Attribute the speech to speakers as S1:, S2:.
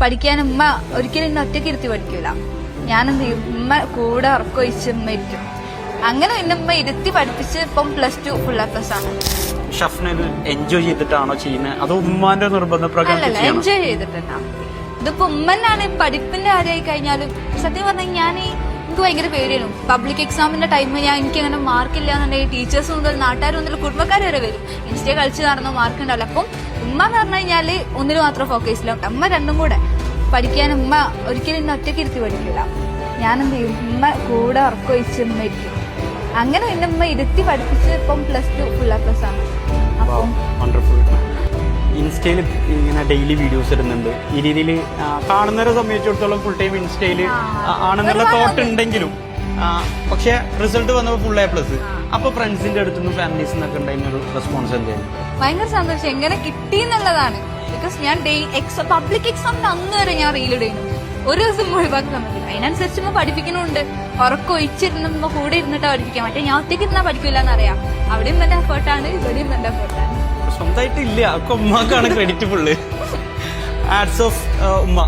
S1: പഠിക്കാൻ ഉമ്മ ഒരിക്കലും എന്നെ ഒറ്റയ്ക്ക് ഇരുത്തി പഠിക്കൂല. ഞാനെന്ത് ചെയ്യും, ഉമ്മ കൂടെ ഉറക്കൊഴിച്ച് ഉമ്മ ഇരിക്കും. അങ്ങനെ എന്നെ ഉമ്മ ഇരുത്തി പഠിപ്പിച്ച് ഇപ്പം +2 ഫുൾ A+ ആണ്.
S2: ഷഫ്ന എൻജോയ് ചെയ്തിട്ടാണോ ചെയ്യുന്നത് അതോ ഉമ്മാന്റെ നിർബന്ധപ്രകാരം?
S1: അല്ലല്ല, എൻജോയ് ചെയ്തിട്ടാ. ഇതിപ്പോ ഉമ്മനാണ് പഠിപ്പിന്റെ കാര്യമായി കഴിഞ്ഞാലും സത്യം പറഞ്ഞാൽ എനിക്ക് ഭയങ്കര പേടിയായിരുന്നു. പബ്ലിക് എക്സാമിന്റെ ടൈമിൽ എനിക്ക് അങ്ങനെ മാർക്കില്ല എന്നുണ്ടെങ്കിൽ ടീച്ചേഴ്സ് മുതൽ നാട്ടുകാർ മുതൽ കുടുംബക്കാർ വരെ വരും. ഇൻസ്റ്റേ കളിച്ച് നടന്ന മാർക്ക് ഉണ്ടാവില്ല. അപ്പം ഉമ്മ എന്ന് പറഞ്ഞു കഴിഞ്ഞാല് ഒന്നിന് മാത്രം ഫോക്കസില്ല. അമ്മ രണ്ടും കൂടെ പഠിക്കാൻ ഉമ്മ ഒരിക്കലും എന്നെ ഒറ്റയ്ക്ക് ഇരുത്തി പഠിക്കില്ല. ഞാനെന്ത് ചെയ്യും, ഉമ്മ കൂടെ ഉറക്കൊഴിച്ച് ഉമ്മ ഇരിക്കും. അങ്ങനെ എന്നെ ഉമ്മ ഇരുത്തി പഠിപ്പിച്ച് ഇപ്പം +2 ഫുൾ A+ ആണ്. അപ്പം
S2: വണ്ടർഫുൾ. ഇൻസ്റ്റയിൽ ഇങ്ങനെ ഡെയിലി വീഡിയോസ് ഇടുന്നുണ്ട്. ഈ രീതിയിൽ കാണുന്നവരെ സംബന്ധിച്ചിടത്തോളം ഫുൾ ടൈം ഇൻസ്റ്റയിൽ ആണെന്നുള്ള തോട്ട് ഉണ്ടെങ്കിലും പക്ഷെ റിസൾട്ട് വന്നപ്പോൾ ഫുൾ A+. അപ്പൊ ഫ്രണ്ട്സിന്റെ അടുത്തുനിന്നും ഫാമിലീസിൽ നിന്നൊക്കെ ഉണ്ടായിരുന്നൊരു റെസ്പോൺസ് എന്തായിരുന്നു?
S1: ഭയങ്കര സന്തോഷം. എങ്ങനെ കിട്ടി എന്നുള്ളതാണ്. ബിക്കോസ് ഞാൻ പബ്ലിക് എക്സാമിന് അന്ന് വരെ ഞാൻ റീലിടുന്നു. ഒരു ദിവസം ഒഴിവാക്കാൻ പറ്റില്ല. അതിനനുസരിച്ച് പഠിപ്പിക്കുന്നുണ്ട്. ഉറക്കൊഴിച്ചിരുന്ന കൂടെ ഇരുന്നിട്ടാ പഠിപ്പിക്കാൻ. മറ്റേ ഞാൻ ഒറ്റയ്ക്ക് ഇരുന്നാ പഠിക്കില്ല എന്നറിയാം. അവിടെയും നല്ല എഫേർട്ടാണ്, ഇവിടെയും നല്ല എഫേർട്ടാണ്.
S2: സ്വന്തമായിട്ട് ഇല്ല, ഒക്കെ ഉമ്മാക്കാണ് ക്രെഡിറ്റ് ഫുള്ള്. ആഡ്സ് ഓഫ് ഉമ്മ.